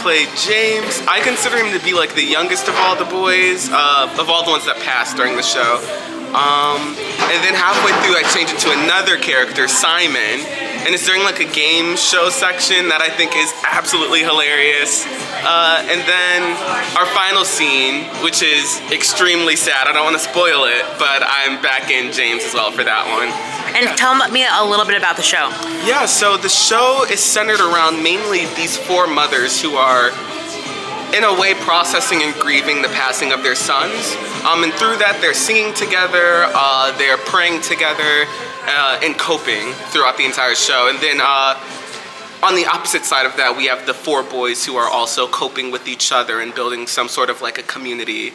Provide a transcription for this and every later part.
play James. I consider him to be like the youngest of all the boys, of all the ones that passed during the show. And then halfway through I changed it to another character, Simon, and it's during like a game show section that I think is absolutely hilarious. And then our final scene, which is extremely sad, I don't want to spoil it, but I'm back in James as well for that one. And tell me a little bit about the show. Yeah, so the show is centered around mainly these four mothers who are in a way processing and grieving the passing of their sons. And through that they're singing together, they're praying together, and coping throughout the entire show. And then on the opposite side of that, we have the four boys who are also coping with each other and building some sort of like a community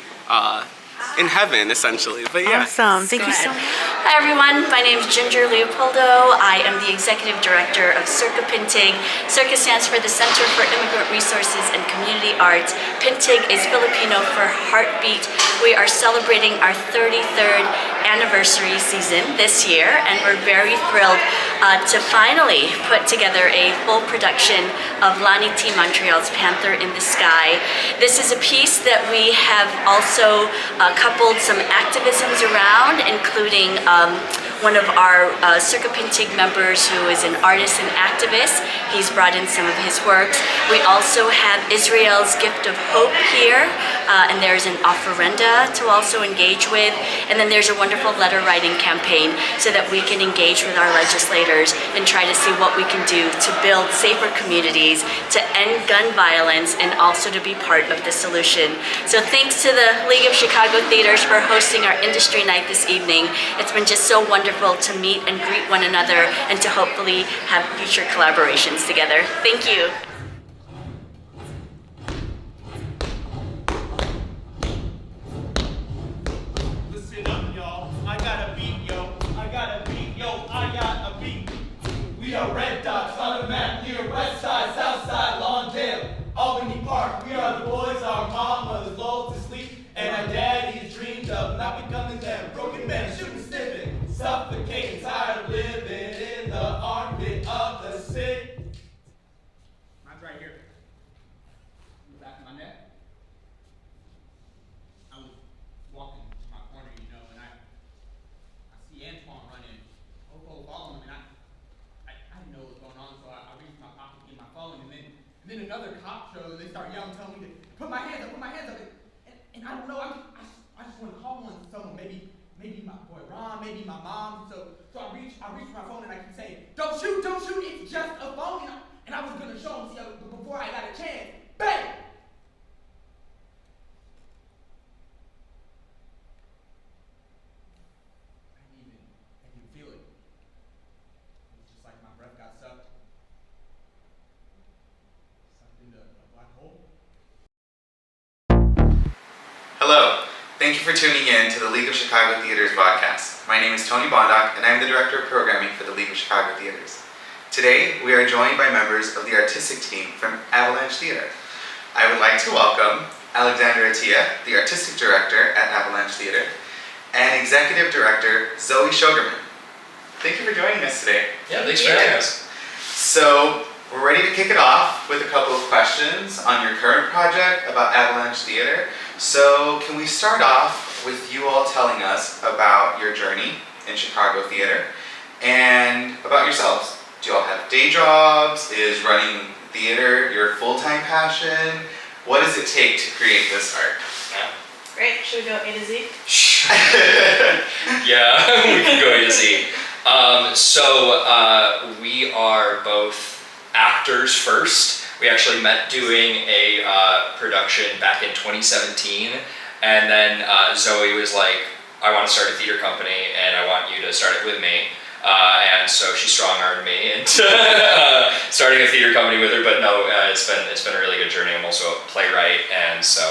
in heaven, essentially. But yeah. Awesome. Thank you so much. Hi everyone, my name is Ginger Leopoldo. I am the Executive Director of Circa PINTIG. Circa stands for the Center for Immigrant Resources and Community Arts. PINTIG is Filipino for Heartbeat. We are celebrating our 33rd anniversary season this year, and we're very thrilled to finally put together a full production of Lani T. Montreal's Panther in the Sky. This is a piece that we have also coupled some activisms around, including one of our Circa PINTIG members who is an artist and activist. He's brought in some of his works. We also have Israel's Gift of Hope here, and there's an offerenda to also engage with. And then there's a wonderful letter writing campaign so that we can engage with our legislators and try to see what we can do to build safer communities, to end gun violence, and also to be part of the solution. So thanks to the League of Chicago Theaters for hosting our industry night this evening. It's been just so wonderful to meet and greet one another and to hopefully have future collaborations together. Thank you. Listen up, y'all. I got a beat, yo. I got a beat, yo. I got a beat. We are red dots on the map near West Side, South Side, Lawndale, Albany Park. We are the boys our mamas lulled to sleep, and our daddies dreamed of not becoming them. Broken men, shooting, sniffing, suffocating, tired of living in the armpit of the city. Mine's right here. In the back of my neck. I was walking to my corner, you know, and I see Antoine running. Opo following him, and I didn't know what was going on, so I reached my pocket to get my phone, and then another cop shows. They start yelling, telling me to put my hands up, and I don't know. I just want to call someone, maybe my boy Ron, maybe my mom. So I reach my phone, and I keep saying, don't shoot, it's just a phone. And I was gonna show him, but before I got a chance, bang! I didn't even feel it. It was just like my breath got sucked into a black hole. Hello, thank you for tuning in to the League of Chicago Theaters podcast. My name is Tony Bondock, and I'm the Director of Programming for the League of Chicago Theaters. Today, we are joined by members of the artistic team from Avalanche Theater. I would like to welcome Alexandra Attia, the Artistic Director at Avalanche Theater, and Executive Director Zoe Sugarman. Thank you for joining us today. Yeah, thanks for having us. So, we're ready to kick it off with a couple of questions on your current project about Avalanche Theater. So, can we start off with you all telling us about your journey in Chicago theater and about yourselves? Do you all have day jobs? Is running theater your full-time passion? What does it take to create this art? Great, should we go A to Z? Yeah, we can go A to Z. We are both actors first. We actually met doing a production back in 2017, and then Zoe was like, I want to start a theater company and I want you to start it with me. And so she strong-armed me into starting a theater company with her, but no, it's been a really good journey. I'm also a playwright, and so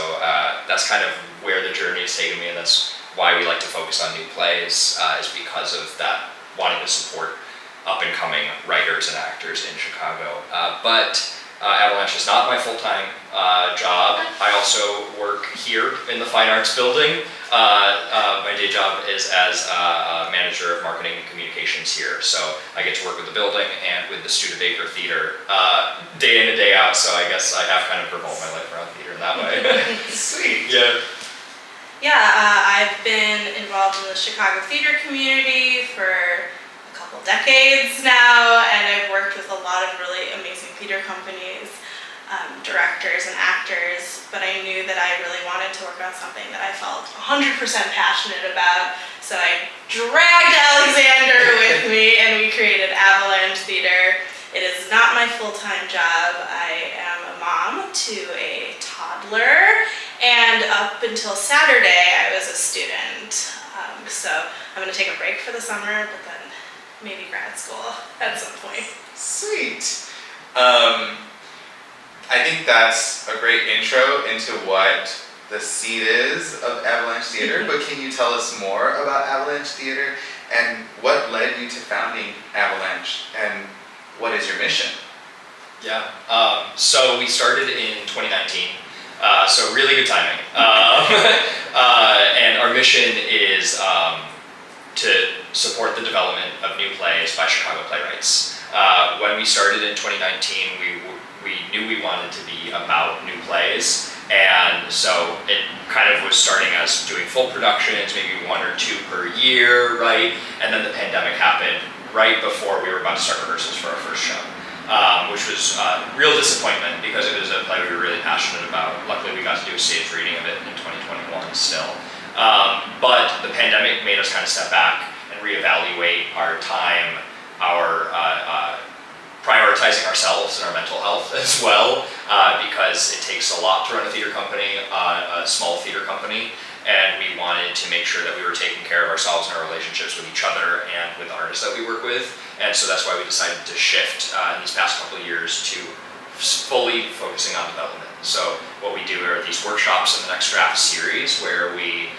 that's kind of where the journey has taken me, and that's why we like to focus on new plays, is because of that, wanting to support up-and-coming writers and actors in Chicago. But Avalanche is not my full-time job. I also work work here in the Fine Arts Building. My day job is as a manager of marketing and communications here. So I get to work with the building and with the Studebaker Theater day in and day out. So I guess I have kind of revolved my life around theater in that way. Sweet. Yeah. Yeah, I've been involved in the Chicago theater community for a couple decades now, and I've worked with a lot of really amazing theater companies, directors and actors, but I knew that I really wanted to work on something that I felt 100% passionate about, so I dragged Alexander with me and we created Avalanche Theater. It is not my full-time job. I am a mom to a toddler, and up until Saturday I was a student. So I'm going to take a break for the summer, but then maybe grad school at some point. Sweet. I think that's a great intro into what the seed is of Avalanche Theater, but can you tell us more about Avalanche Theater and what led you to founding Avalanche and what is your mission? Yeah, so we started in 2019, so really good timing. And our mission is to support the development of new plays by Chicago playwrights. When we started in 2019, we knew we wanted to be about new plays, and so it kind of was starting as doing full productions, maybe 1 or 2 per year, right? And then the pandemic happened right before we were about to start rehearsals for our first show, which was a real disappointment because it was a play we were really passionate about. Luckily, we got to do a stage reading of it in 2021 still. But the pandemic made us kind of step back and reevaluate our time, our prioritizing ourselves and our mental health as well, because it takes a lot to run a theater company, a small theater company, and we wanted to make sure that we were taking care of ourselves and our relationships with each other and with the artists that we work with, and so that's why we decided to shift in these past couple of years to fully focusing on development. So what we do are these workshops in the Next Draft series where we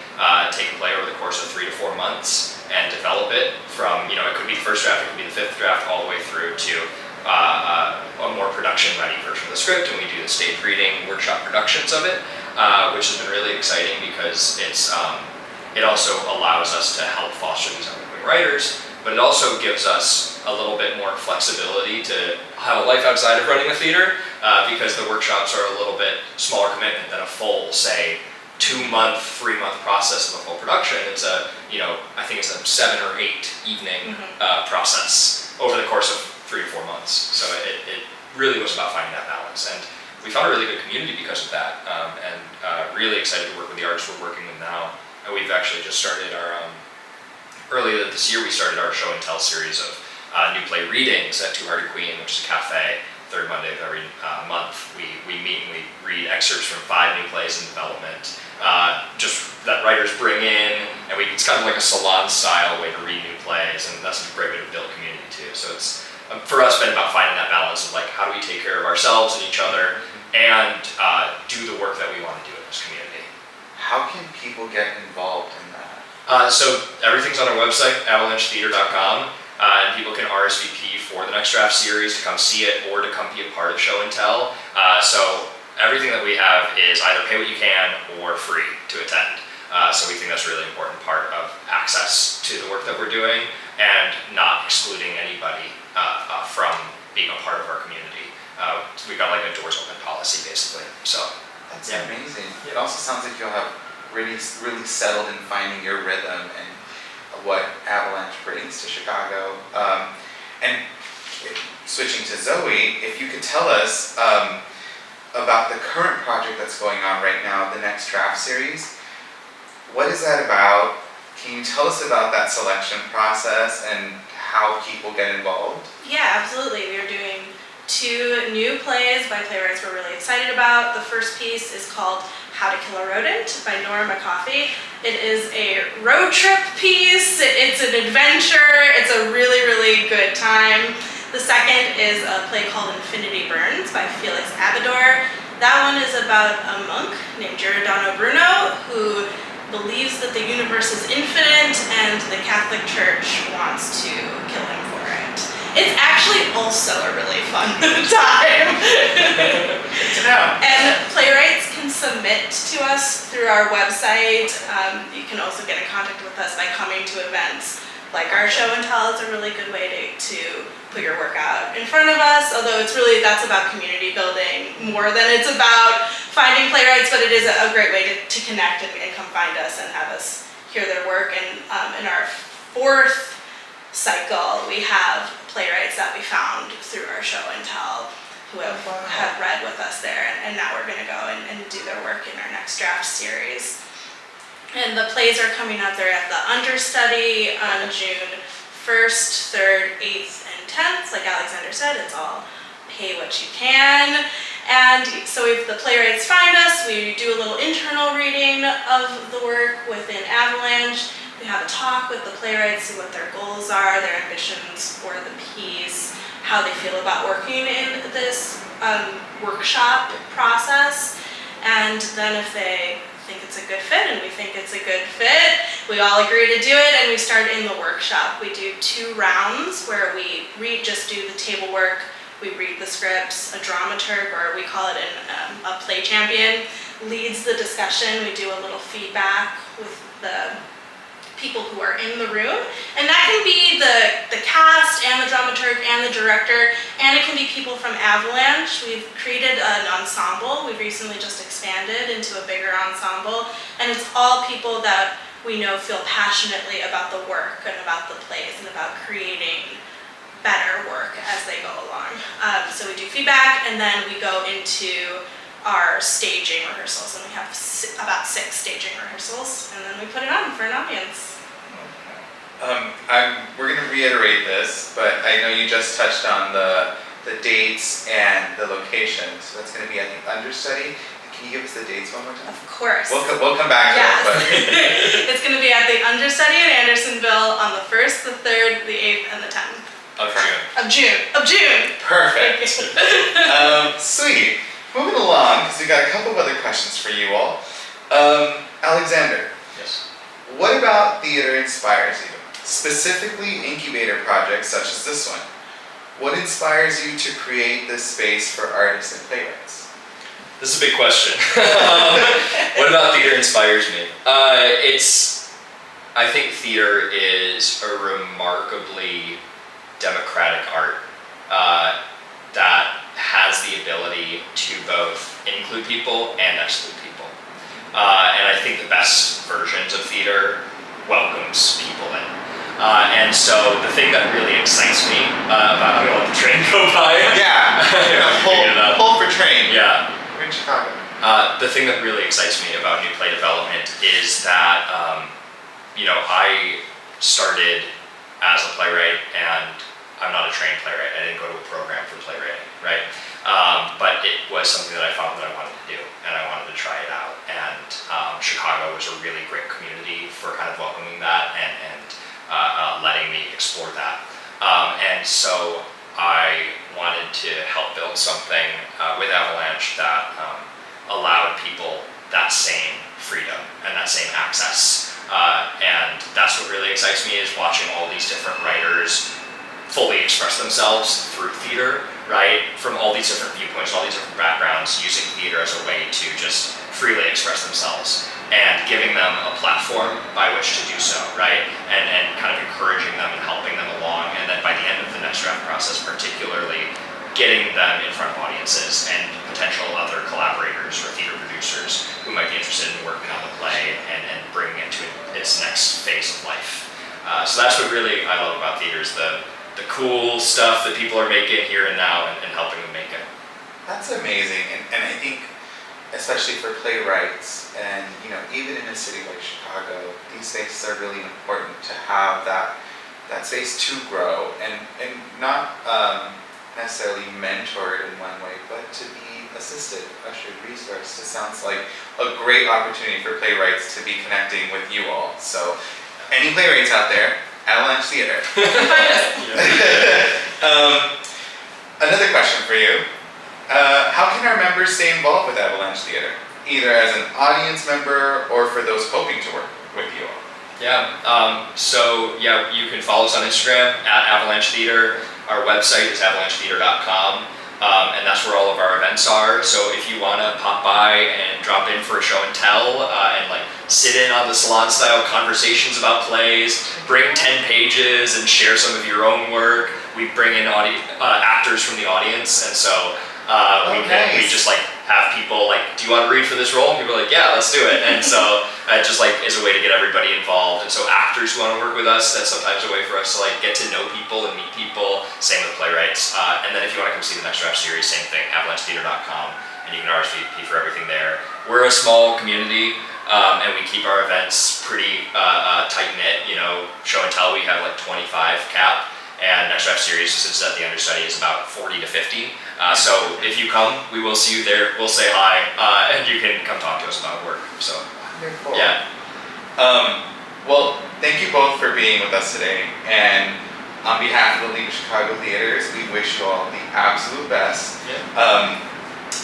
take a play over the course of 3 to 4 months and develop it from, it could be the first draft, it could be the 5th draft, all the way through to a more production-ready version of the script, and we do the stage reading, workshop productions of it, which has been really exciting because it also allows us to help foster these up-and-coming writers, but it also gives us a little bit more flexibility to have a life outside of running a theater, because the workshops are a little bit smaller commitment than a full, say, 2-month, 3-month process of a full production. It's I think it's a 7 or 8 evening process over the course of 3 to 4 months. So it really was about finding that balance, and we found a really good community because of that, and really excited to work with the artists we're working with now. And we've actually just started our, earlier this year we started our show and tell series of new play readings at Two Hearted Queen, which is a cafe, 3rd Monday of every month. We meet and we read excerpts from 5 new plays in development, just that writers bring in, and it's kind of like a salon style way to read new plays, and that's a great way to build community too. So it's, for us, been about finding that balance of like, how do we take care of ourselves and each other and do the work that we want to do in this community. How can people get involved in that? So everything's on our website, avalanchetheater.com, and people can RSVP for the Next Draft series to come see it or to come be a part of show and tell. So everything that we have is either pay what you can or free to attend. So we think that's a really important part of access to the work that we're doing and not excluding anybody from being a part of our community. We've got like a doors open policy basically. So That's yeah. amazing. It also sounds like you'll have really settled in finding your rhythm and what Avalanche brings to Chicago. And switching to Zoe, if you could tell us about the current project that's going on right now, the Next Draft series. What is that about? Can you tell us about that selection process and how people get involved? Yeah, absolutely. We are doing 2 new plays by playwrights we're really excited about. The first piece is called How to Kill a Rodent by Nora McCoffey. It is a road trip piece. It's an adventure. It's a really, really good time. The second is a play called Infinity Burns by Felix Abador. That one is about a monk named Giordano Bruno who believes that the universe is infinite and the Catholic Church wants to kill him for it. It's actually also a really fun time. Good to know. And playwrights can can submit to us through our website. You can also get in contact with us by coming to events like our show and tell. Is a really good way to put your work out in front of us, although that's about community building more than it's about finding playwrights, but it is a great way to connect and come find us and have us hear their work. And in our 4th cycle, we have playwrights that we found through our show and tell who have read with us there, and now we're gonna go and do their work in our next draft series. And the plays are coming up. They're at the understudy on June 1st, 3rd, 8th, and 10th. Like Alexander said, it's all pay what you can. And so if the playwrights find us, we do a little internal reading of the work within Avalanche. We have a talk with the playwrights, see what their goals are, their ambitions for the piece, how they feel about working in this workshop process. And then if they think it's a good fit and we think it's a good fit, we all agree to do it, and we start in the workshop. We do 2 rounds where we just do the table work, we read the scripts, a dramaturg, or we call it a play champion, leads the discussion. We do a little feedback with the people who are in the room, and that can be the cast and the dramaturg and the director, and it can be people from Avalanche. We've created an ensemble. We've recently just expanded into a bigger ensemble, and it's all people that we know feel passionately about the work and about the plays and about creating better work as they go along. So we do feedback, and then we go into our staging rehearsals, and we have about 6 staging rehearsals, and then we put it on for an audience. We're going to reiterate this, but I know you just touched on the dates and the location. So that's going to be at the understudy. Can you give us the dates one more time? Of course. We'll come back to Yes. it. But It's going to be at the understudy in Andersonville on the 1st, the 3rd, the 8th, and the 10th. Of June. Of June. perfect. Sweet. Moving along, because we got a couple of other questions for you all. Alexander, Yes. what about theater inspires you? Specifically incubator projects such as this one. What inspires you to create this space for artists and playwrights? This is a big question. What about theater inspires me? I think theater is a remarkably democratic art that has the ability to both include people and exclude people. And I think the best versions of theater welcomes people in. And so the thing that really excites me about, I'm gonna let the train go by. Yeah, pull for train. Yeah. We're in Chicago. The thing that really excites me about new play development is that, I started as a playwright, and I'm not a trained playwright. I didn't go to a program for playwriting, right? But it was something that I found that I wanted to do, and I wanted to try it out. And Chicago was a really great community for kind of welcoming that and letting me explore that. And so I wanted to help build something with Avalanche that allowed people that same freedom and that same access. And that's what really excites me, is watching all these different writers fully express themselves through theater, right? From all these different viewpoints, all these different backgrounds, using theater as a way to just freely express themselves and giving them a platform by which to do so, right? And kind of encouraging them and helping them along. And then by the end of the next draft process, particularly getting them in front of audiences and potential other collaborators or theater producers who might be interested in working on the play and bringing it to its next phase of life. So that's what really I love about theater, is the cool stuff that people are making here and now and helping them make it. That's amazing, and I think, especially for playwrights, and even in a city like Chicago, these spaces are really important to have that space to grow and not necessarily mentored in one way, but to be assisted, ushered, resourced. It sounds like a great opportunity for playwrights to be connecting with you all. So, any playwrights out there, Avalanche Theater. Another question for you. How can our members stay involved with Avalanche Theater? Either as an audience member or for those hoping to work with you all? You can follow us on Instagram at Avalanche Theater. Our website is avalanchetheater.com. and that's where all of our events are. So if you want to pop by and drop in for a show and tell, and like sit in on the salon style conversations about plays, bring 10 pages and share some of your own work. We bring in actors from the audience, and so we just like have people like, do you want to read for this role? And people are like, yeah, let's do it. And so it just like is a way to get everybody involved. And so actors who want to work with us, that's sometimes a way for us to like get to know people and meet people. Same with playwrights. And then if you want to come see the Next Draft series, same thing, avalanchetheater.com, and you can RSVP for everything there. We're a small community, and we keep our events pretty tight knit. You know, show and tell, we have like 25 cap. And Next Draft series, since the understudy is about 40 to 50. So if you come, we will see you there. We'll say hi, and you can come talk to us about work. So Wonderful. yeah. Well, thank you both for being with us today. And on behalf of the League of Chicago Theaters, we wish you all the absolute best. Yeah.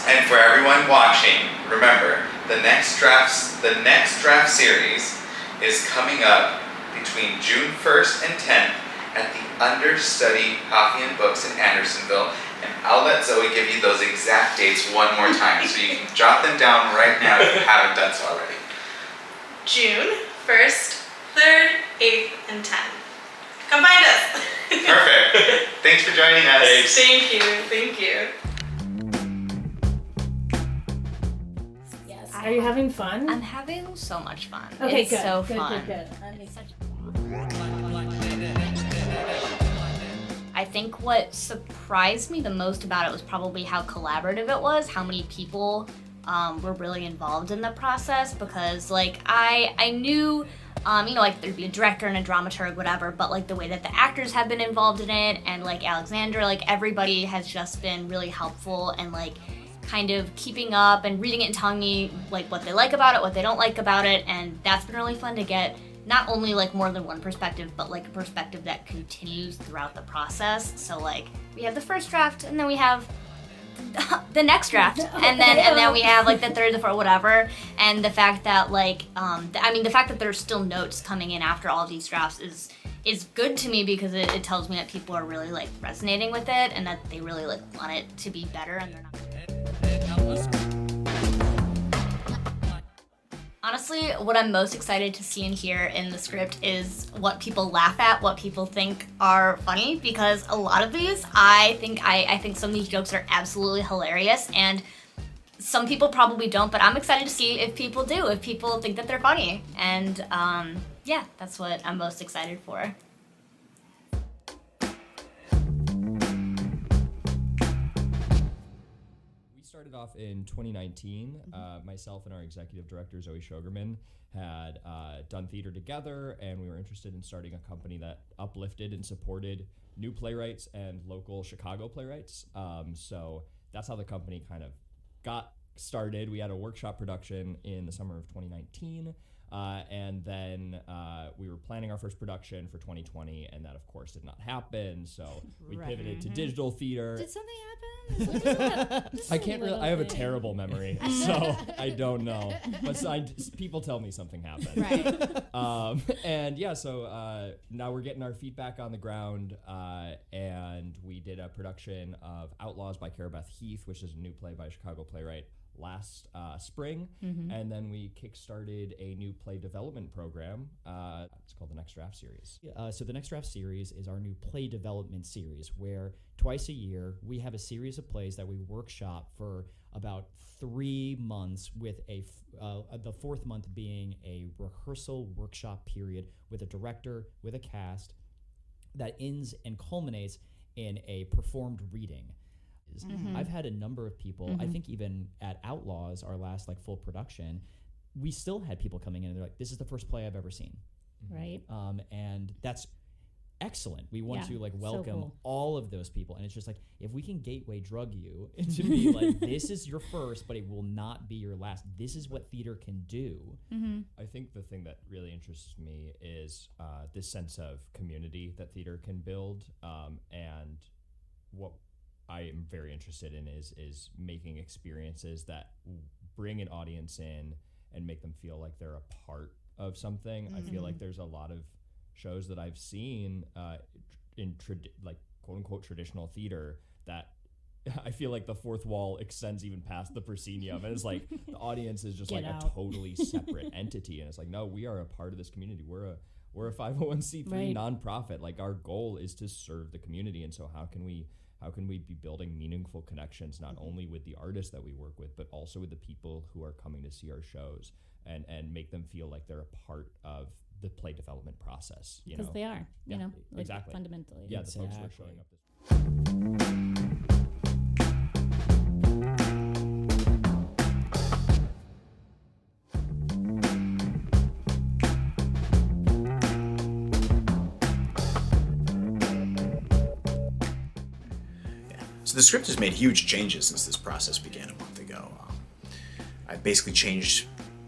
And for everyone watching, remember, the Next Draft series is coming up between June 1st and 10th at the Understudy Coffee and Books in Andersonville. And I'll let Zoe give you those exact dates one more time, so you can jot them down right now if you haven't done so already. June 1st, 3rd, 8th, and 10th. Come find us. Perfect. Thanks for joining us. Thanks. Thank you. Thank you. Yes. Are you having fun? I'm having so much fun. Okay, it's good. so good, fun. Good. It's such... I think what surprised me the most about it was probably how collaborative it was, how many people were really involved in the process, because like I knew like there'd be a director and a dramaturg, whatever, but like the way that the actors have been involved in it, and like Alexandra, like everybody has just been really helpful and like kind of keeping up and reading it and telling me like what they like about it, what they don't like about it, and that's been really fun to get not only like more than one perspective, but like a perspective that continues throughout the process. So like we have the first draft, and then we have the next draft, and then we have like the third, the fourth, whatever. And the fact that like the fact that there's still notes coming in after all of these drafts is good to me, because it tells me that people are really like resonating with it, and that they really like want it to be better, and they're not. Honestly, what I'm most excited to see and hear in the script is what people laugh at, what people think are funny, because a lot of these, I think some of these jokes are absolutely hilarious, and some people probably don't, but I'm excited to see if people do, if people think that they're funny. And yeah, that's what I'm most excited for. Started off in 2019. Myself and our executive director, Zoe Shogerman, had done theater together, and we were interested in starting a company that uplifted and supported new playwrights and local Chicago playwrights. So that's how the company kind of got started. We had a workshop production in the summer of 2019, and then we were planning our first production for 2020, and that of course did not happen, so we pivoted to digital theater. Did something happen? I can't really. I have a terrible memory, so I don't know. But people tell me something happened. Right. And yeah, so now we're getting our feet back on the ground, and we did a production of Outlaws by Cara Beth Heath, which is a new play by a Chicago playwright, last spring, and then we kickstarted a new play development program. It's called the Next Draft series. So the Next Draft series is our new play development series, where twice a year we have a series of plays that we workshop for about 3 months, with the fourth month being a rehearsal workshop period with a director, with a cast, that ends and culminates in a performed reading. I've had a number of people, I think even at Outlaws, our last like full production, we still had people coming in and they're like, this is the first play I've ever seen. Right. And that's excellent. We want to like welcome cool. all of those people. And it's just like, if we can gateway drug you to be like, this is your first, but it will not be your last. This is what theater can do. I think the thing that really interests me is this sense of community that theater can build, and what I am very interested in is making experiences that bring an audience in and make them feel like they're a part of something. I feel like there's a lot of shows that I've seen in like quote unquote traditional theater that I feel like the fourth wall extends even past the proscenium, and it's like the audience is just Get like out. a totally separate entity, and it's like, no, we are a part of this community. We're a 501c3 Right. nonprofit. Like, our goal is to serve the community, and so how can we be building meaningful connections not only with the artists that we work with, but also with the people who are coming to see our shows, and make them feel like they're a part of the play development process. You know, Because they are, Yeah, you know, like exactly. fundamentally. Yeah, the folks who are Exactly. showing up. So the script has made huge changes since this process began a month ago. I've basically changed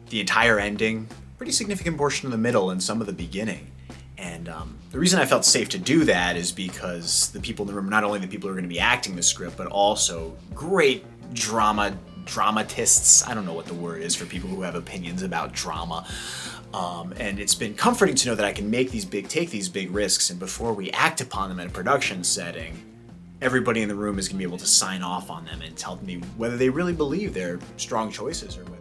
the entire ending, pretty significant portion of the middle, and some of the beginning. And the reason I felt safe to do that is because the people in the room, not only the people who are going to be acting the script, but also great dramatists. I don't know what the word is for people who have opinions about drama. And it's been comforting to know that I can take these big risks, and before we act upon them in a production setting, everybody in the room is going to be able to sign off on them and tell me whether they really believe they're strong choices or whether.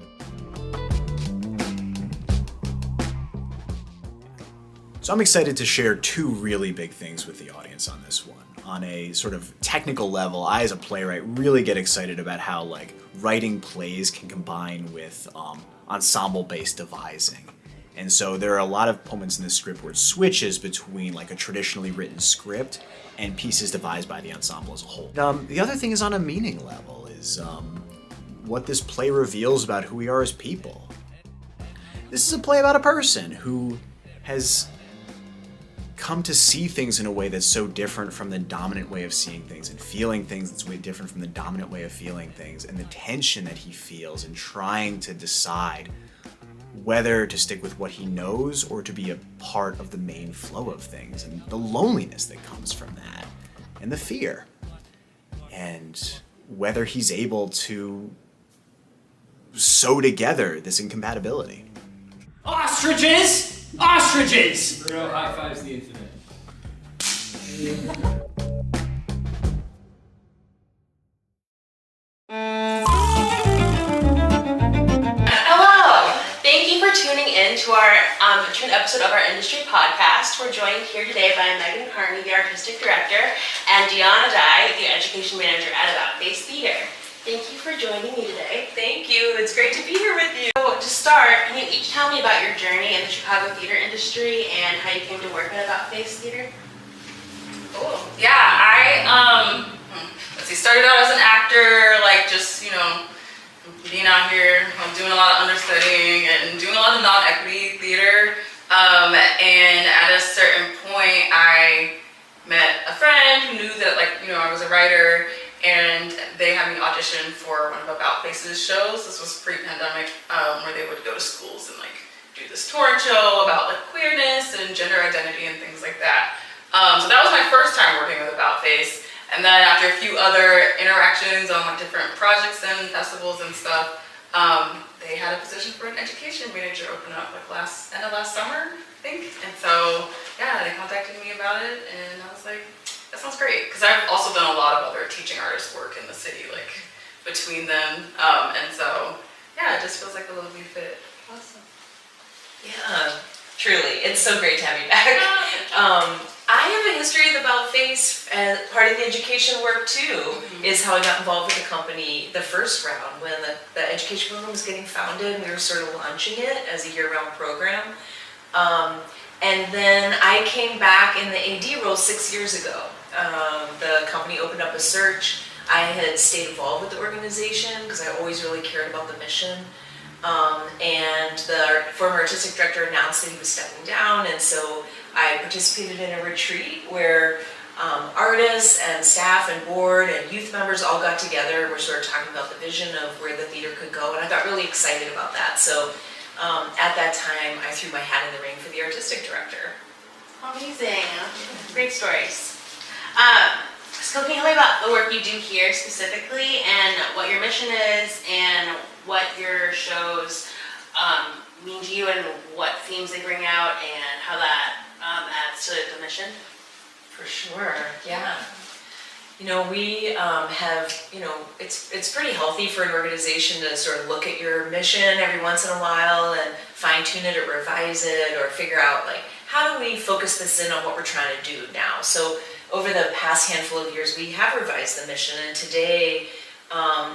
So I'm excited to share two really big things with the audience on this one. On a sort of technical level, I as a playwright really get excited about how like writing plays can combine with ensemble-based devising. And so there are a lot of moments in the script where it switches between like a traditionally written script and pieces devised by the ensemble as a whole. The other thing is on a meaning level, is what this play reveals about who we are as people. This is a play about a person who has come to see things in a way that's so different from the dominant way of seeing things, and feeling things that's way different from the dominant way of feeling things, and the tension that he feels in trying to decide whether to stick with what he knows or to be a part of the main flow of things, and the loneliness that comes from that, and the fear, and whether he's able to sew together this incompatibility. Ostriches! Ostriches! Bruno high fives the infinite. Hello! Thank you for tuning in to an episode of our industry podcast. We're joined here today by Megan Carney, the artistic director, and Deanna Dye, the education manager at About Face Theater. Thank you for joining me today. Thank you. It's great to be here with you. So to start, can you each tell me about your journey in the Chicago theater industry and how you came to work at About Face Theater? Cool. Yeah, let's see, started out as an actor, like just, being out here, doing a lot of understudying and doing a lot of non-equity theater. And at a certain point, I met a friend who knew that, I was a writer, and they had me audition for one of About Face's shows. This was pre-pandemic, where they would go to schools and do this touring show about queerness and gender identity and things like that. So that was my first time working with About Face. And then after a few other interactions on different projects and festivals and stuff, they had a position for an education manager open up end of last summer, I think. And so, yeah, they contacted me about it, and I was like, that sounds great. Because I've also done a lot of other teaching artist work in the city, between them. And so, yeah, it just feels like a lovely fit. Awesome. Yeah, truly. It's so great to have you back. I have a history with About Face, and part of the education work too is how I got involved with the company the first round when the education program was getting founded, and we were sort of launching it as a year-round program. And then I came back in the AD role 6 years ago. The company opened up a search. I had stayed involved with the organization because I always really cared about the mission. And the former artistic director announced that he was stepping down, and so I participated in a retreat where artists and staff and board and youth members all got together. We're sort of talking about the vision of where the theater could go, and I got really excited about that. So at that time, I threw my hat in the ring for the artistic director. Amazing. Great stories. So can you tell me about the work you do here specifically, and what your mission is, and what your shows mean to you, and what themes they bring out, and how that adds to the mission? For sure, yeah. You know, we have, you know, it's pretty healthy for an organization to sort of look at your mission every once in a while and fine tune it or revise it or figure out like, how do we focus this in on what we're trying to do now? So over the past handful of years, we have revised the mission, and today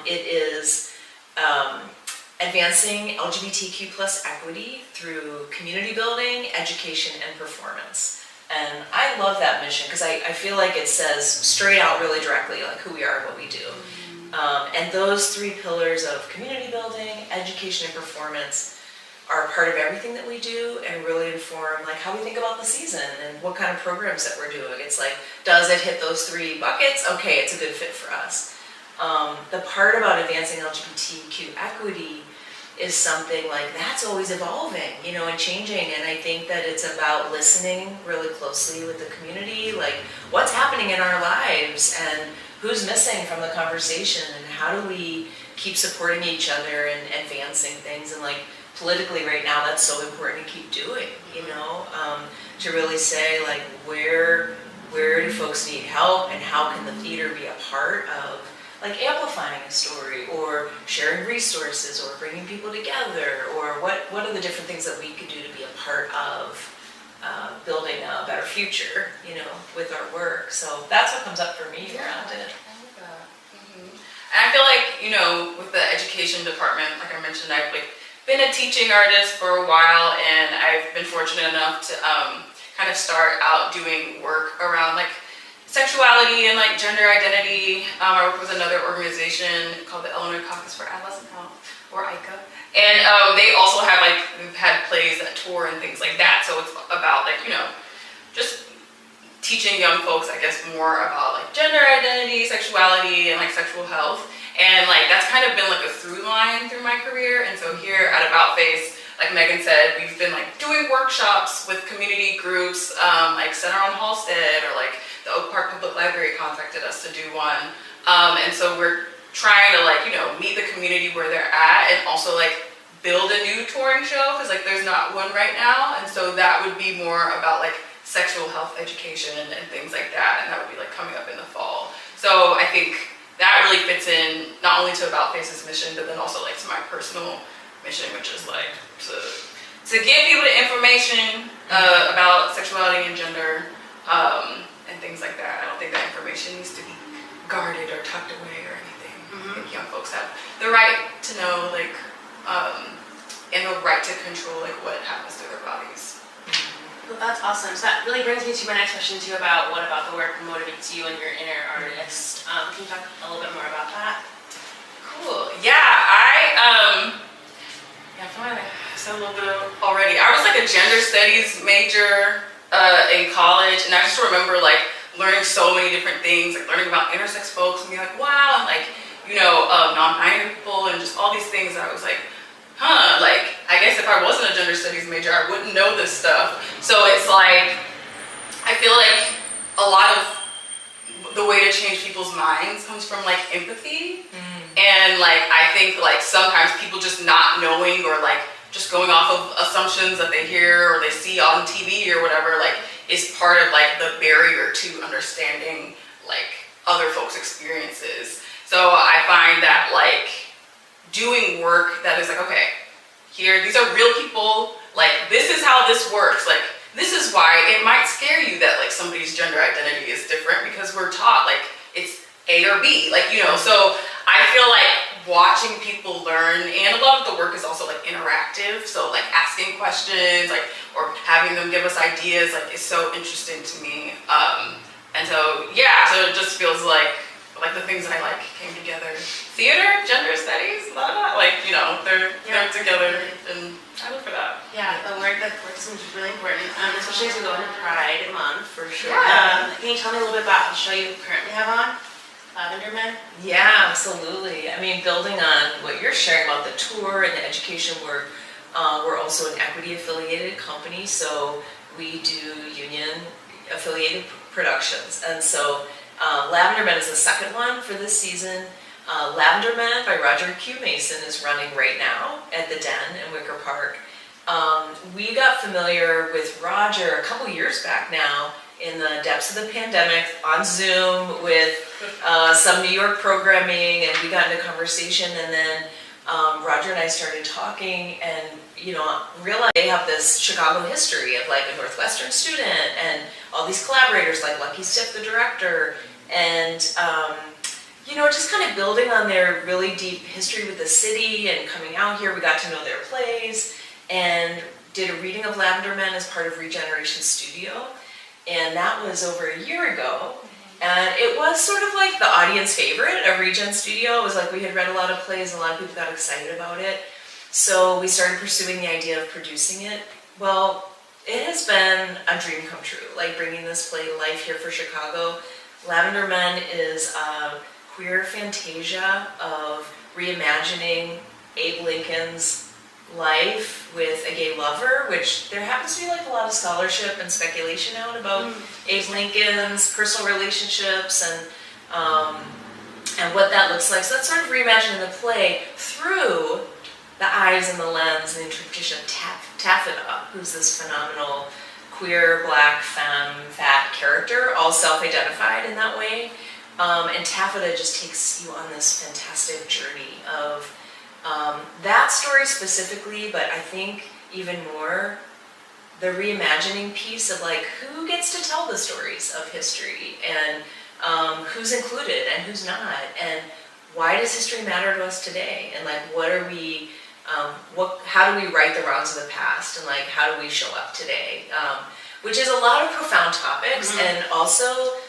it is advancing LGBTQ plus equity through community building, education, and performance. And I love that mission because I feel like it says straight out really directly like who we are and what we do. And those three pillars of community building, education, and performance are part of everything that we do and really inform like how we think about the season and what kind of programs that we're doing. It's like, does it hit those three buckets? Okay, it's a good fit for us. The part about advancing LGBTQ equity is something like that's always evolving, you know, and changing. And I think that it's about listening really closely with the community, like what's happening in our lives and who's missing from the conversation and how do we keep supporting each other and advancing things. And like politically right now, that's so important to keep doing, you know, to really say like where do folks need help and how can the theater be a part of like amplifying a story or sharing resources or bringing people together, or what are the different things that we could do to be a part of building a better future, you know, with our work. So that's what comes up for me around it. And I feel like, you know, with the education department, like I mentioned, I've like been a teaching artist for a while, and I've been fortunate enough to kind of start out doing work around like sexuality and like gender identity. I work with another organization called the Illinois Caucus for Adolescent Health, or ICA, and they also have like, we've had plays that tour and things like that. So it's about like, you know, just teaching young folks, I guess, more about like gender identity, sexuality, and like sexual health. And like that's kind of been like a through line through my career. And so here at About Face, like Megan said, we've been like doing workshops with community groups, like Center on Halstead, or like the Oak Park Public Library contacted us to do one. And so we're trying to like, you know, meet the community where they're at and also like build a new touring show because like there's not one right now. And so that would be more about like sexual health education and things like that. And that would be like coming up in the fall. So I think that really fits in not only to About Face's mission, but then also like to my personal mission, which is like to give people the information about sexuality and gender and things like that. I don't think that information needs to be guarded or tucked away or anything. I think young folks have the right to know, like, and the right to control like what happens to their bodies. Well, that's awesome. So that really brings me to my next question too about what about the work motivates you and your inner artist. Can you talk a little bit more about that? Cool. Yeah, I feel like I said a little bit already. I was like a gender studies major in college, and I just remember like learning so many different things, like learning about intersex folks and being like, wow, and like, you know, non-binary people and just all these things that I was like, huh, like, I guess if I wasn't a gender studies major, I wouldn't know this stuff. So it's like, I feel like a lot of the way to change people's minds comes from like empathy. And like, I think like sometimes people just not knowing or like just going off of assumptions that they hear or they see on TV or whatever, like is part of like the barrier to understanding like other folks' experiences. So I find that like doing work that is like, okay, here, these are real people, like this is how this works, like this is why it might scare you that like somebody's gender identity is different because we're taught like it's A or B, like, you know, so I feel like watching people learn, and a lot of the work is also like interactive, so like asking questions, like, or having them give us ideas, like is so interesting to me. And so, yeah, so it just feels like the things I like came together. Theater, gender studies, a lot of that, like, you know, they're together, and I look for that. Yeah, the work seems really important, especially as we go into Pride Month, for sure. Yeah. Can you tell me a little bit about the show you currently have on? Lavender Men? Yeah, absolutely. I mean, building on what you're sharing about the tour and the education work, we're also an equity affiliated company, so we do union affiliated productions. And so Lavender Men is the second one for this season. Lavender Men by Roger Q. Mason is running right now at the Den in Wicker Park. We got familiar with Roger a couple years back now in the depths of the pandemic on Zoom with some New York programming, and we got into conversation, and then Roger and I started talking, and realized they have this Chicago history of like a Northwestern student and all these collaborators like Lucky Stiff, the director, and just kind of building on their really deep history with the city and coming out here. We got to know their plays and did a reading of Lavender Men as part of Regeneration Studio, and that was over a year ago. And it was sort of like the audience favorite of Regen Studio. It was like we had read a lot of plays and a lot of people got excited about it. So we started pursuing the idea of producing it. Well, it has been a dream come true, like bringing this play to life here for Chicago. Lavender Men is a queer fantasia of reimagining Abe Lincoln's life with a gay lover, which there happens to be like a lot of scholarship and speculation out about Abe Lincoln's personal relationships and what that looks like. So that's sort of reimagining the play through the eyes and the lens and the interpretation of Taffeta, who's this phenomenal queer, black, femme, fat character, all self-identified in that way. And Taffeta just takes you on this fantastic journey of that story specifically, but I think even more the reimagining piece of like who gets to tell the stories of history and who's included and who's not, and why does history matter to us today, and like what are we, how do we right the wrongs of the past, and like how do we show up today, which is a lot of profound topics, and also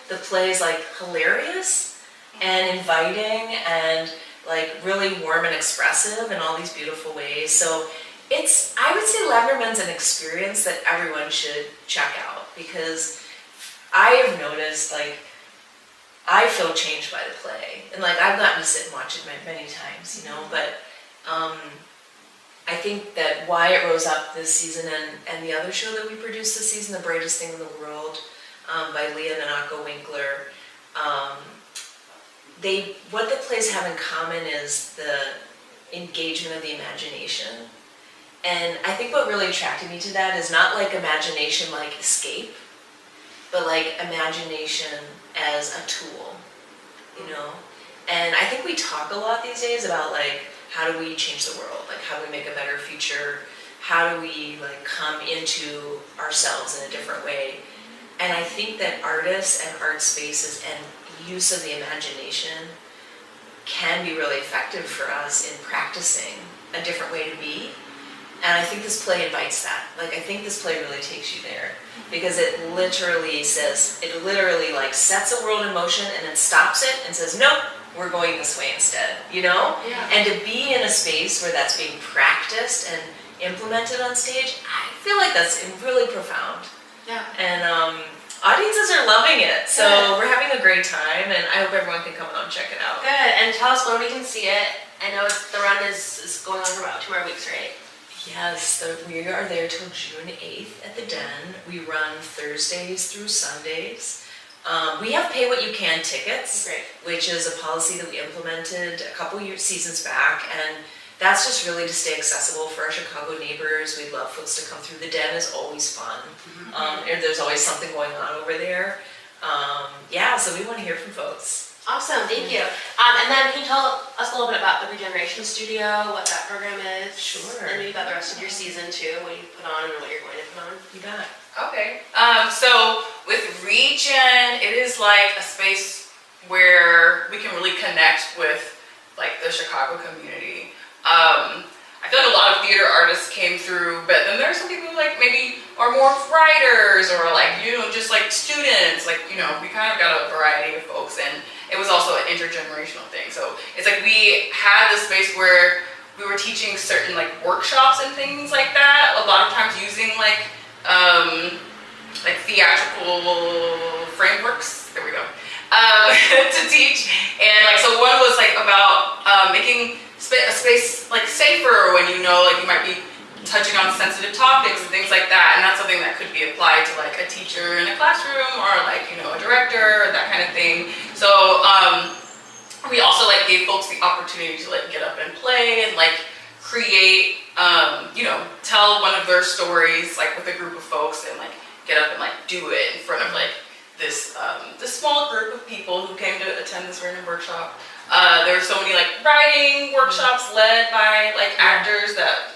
the play is like hilarious and inviting and like really warm and expressive in all these beautiful ways. So I would say Lavender Men's an experience that everyone should check out, because I have noticed like I feel changed by the play, and like I've gotten to sit and watch it many times, but I think that why it rose up this season, and the other show that we produced this season, The Brightest Thing in the World, by Leah Nanako Winkler, what the plays have in common is the engagement of the imagination. And I think what really attracted me to that is not like imagination like escape, but like imagination as a tool, And I think we talk a lot these days about like, how do we change the world? Like, how do we make a better future? How do we like come into ourselves in a different way? And I think that artists and art spaces and use of the imagination can be really effective for us in practicing a different way to be. And I think this play invites that. Like, I think this play really takes you there, because it literally like sets a world in motion and then stops it and says, nope, we're going this way instead, Yeah. And to be in a space where that's being practiced and implemented on stage, I feel like that's really profound. Yeah. And audiences are loving it, so we're having a great time, and I hope everyone can come out and check it out. Good, and tell us when we can see it. I know the run is going on for about 2 more weeks, right? Yes, we are there till June 8th at the Den. We run Thursdays through Sundays. We have pay what you can tickets, which is a policy that we implemented a couple seasons back, and that's just really to stay accessible for our Chicago neighbors. We'd love folks to come through. The Den is always fun. And there's always something going on over there. So we want to hear from folks. Awesome, thank you. And then can you tell us a little bit about the Regeneration Studio, what that program is? Sure. And maybe about the rest of your season too, what you put on and what you're going to put on. You bet. Okay. So with Regen, it is like a space where we can really connect with like the Chicago community. I feel like a lot of theater artists came through, but then there are some people who like maybe are more writers or like, just like students, like, we kind of got a variety of folks, and it was also an intergenerational thing. So it's like we had this space where we were teaching certain like workshops and things like that, a lot of times using like theatrical frameworks, there we go, to teach. And like, so one was like about making a space like safer when you might be touching on sensitive topics and things like that, and that's something that could be applied to like a teacher in a classroom or like a director or that kind of thing. So we also like gave folks the opportunity to like get up and play and like create tell one of their stories like with a group of folks and like get up and like do it in front of like this small group of people who came to attend this random workshop. There were so many like writing workshops led by like actors that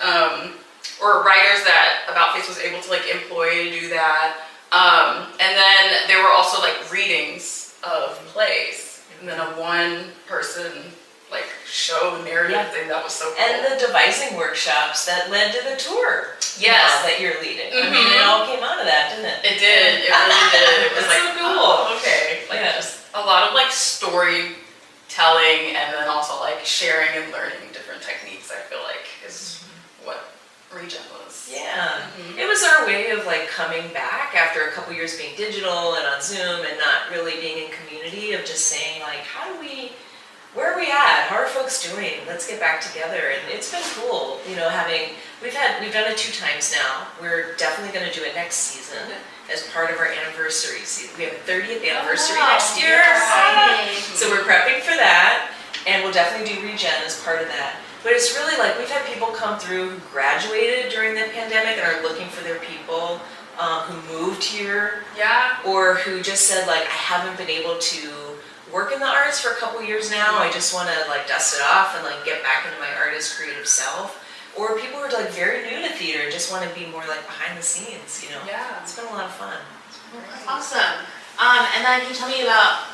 or writers that About Face was able to like employ to do that. And then there were also like readings of plays, and then a one-person like show narrative thing that was so cool. And the devising workshops that led to the tour. Yes. That you're leading. I mean, it all came out of that, didn't it? It did. It really did. It was That's like, so cool. oh, okay. Like just a lot of like storytelling, and then also like sharing and learning different techniques. I feel like is what Regen was. Yeah. It was our way of like coming back after a couple years being digital and on Zoom and not really being in community, of just saying like, where are we at? How are folks doing? Let's get back together. And it's been cool, you know, we've done it 2 times now. We're definitely going to do it next season as part of our anniversary season. We have a 30th anniversary next year. So we're prepping for that, and we'll definitely do Regen as part of that. But it's really like, we've had people come through who graduated during the pandemic and are looking for their people, who moved here. Yeah. Or who just said like, I haven't been able to work in the arts for a couple years now. I just want to like dust it off and like get back into my artist creative self. Or people who are like very new to theater and just want to be more like behind the scenes, you know? Yeah. It's been a lot of fun. Awesome. And then can you tell me about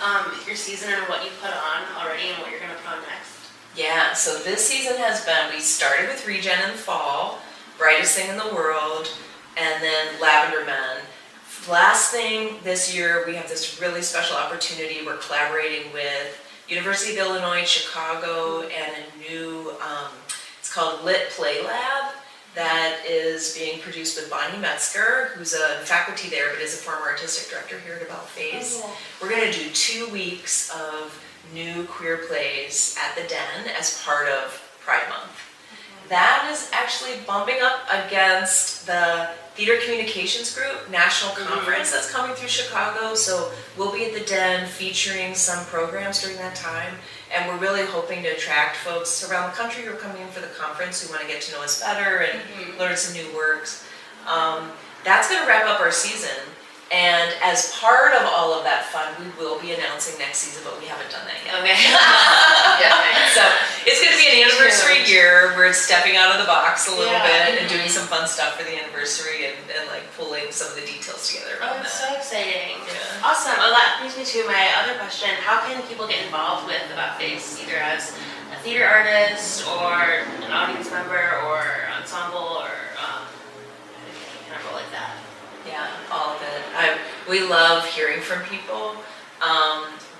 your season and what you put on already and what you're going to put on next? Yeah, so this season has been, we started with Regen in the fall, Brightest Thing in the World, and then Lavender Men. Last thing this year, we have this really special opportunity. We're collaborating with University of Illinois, Chicago, and a new, it's called Lit Play Lab, that is being produced with Bonnie Metzger, who's a faculty there, but is a former artistic director here at About Face. We're gonna do 2 weeks of new queer plays at the Den as part of Pride Month. That is actually bumping up against the Theater Communications Group National Conference that's coming through Chicago. So we'll be at the Den featuring some programs during that time. And we're really hoping to attract folks around the country who are coming in for the conference who want to get to know us better and learn some new works. That's going to wrap up our season. And as part of all of that fun, we will be announcing next season, but we haven't done that yet. Okay. So it's going to be an anniversary year. We're stepping out of the box a little bit and doing some fun stuff for the anniversary and like pulling some of the details together around that's that. so exciting. Yeah. Awesome. Well, that brings me to my other question. How can people get involved with About Face, either as a theater artist or an audience member or ensemble or any kind of role like that? Yeah, all of it. We love hearing from people.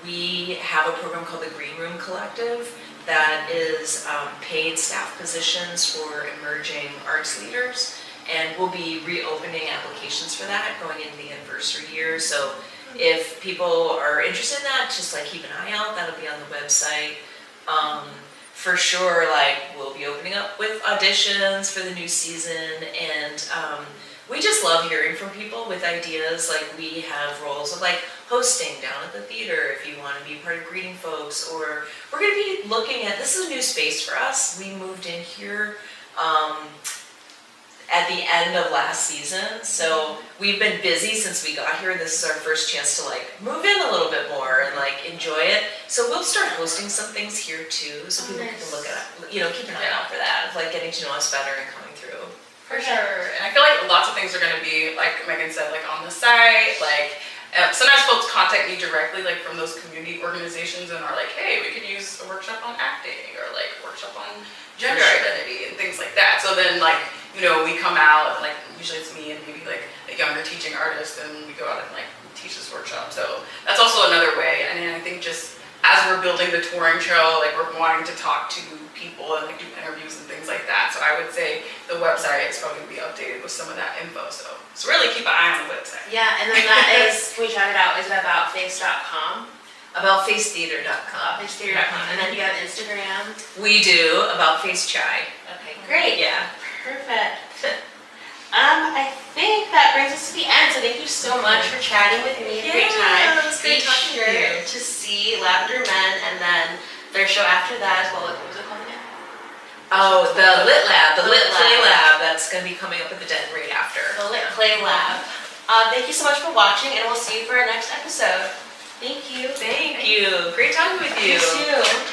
We have a program called the Green Room Collective that is paid staff positions for emerging arts leaders, and we'll be reopening applications for that going into the anniversary year. So if people are interested in that, just like keep an eye out. That'll be on the website. For sure, like we'll be opening up with auditions for the new season, and we just love hearing from people with ideas. Like we have roles of like hosting down at the theater if you want to be part of greeting folks, or we're going to be looking at, this is a new space for us. We moved in here at the end of last season, so we've been busy since we got here. This is our first chance to like move in a little bit more and like enjoy it. So we'll start hosting some things here too, so people can look at, you know, keep an eye out for that, of like getting to know us better and coming through. For sure. And I feel like lots of things are going to be, like Megan said, like on the site. Like sometimes folks contact me directly, like from those community organizations, and are like, hey, we could use a workshop on acting or like workshop on gender identity and things like that. So then like, you know, we come out, like usually it's me and maybe like a younger teaching artist, and we go out and like teach this workshop. So that's also another way. And I think just as we're building the touring show, like we're wanting to talk to people and like do interviews and things like that. So I would say the website is probably going to be updated with some of that info. So really keep an eye on the website. Yeah, and then that is, we check it out, is aboutface.com. Aboutfacetheater.com. Aboutfacetheater.com. And then you have Instagram. We do, About Face Chai. Okay, great. Yeah. Perfect. I think that brings us to the end. So thank you so much for chatting with me. A great time. It was great talking to you. To see Lavender Men, and then their show after that as well. What was it called again? Oh, the Lit Lab, the Lit Play Lab. That's going to be coming up at the Den right after. The Lit Play Lab. Thank you so much for watching, and we'll see you for our next episode. Thank you. Thank you. Great talking with you. You too.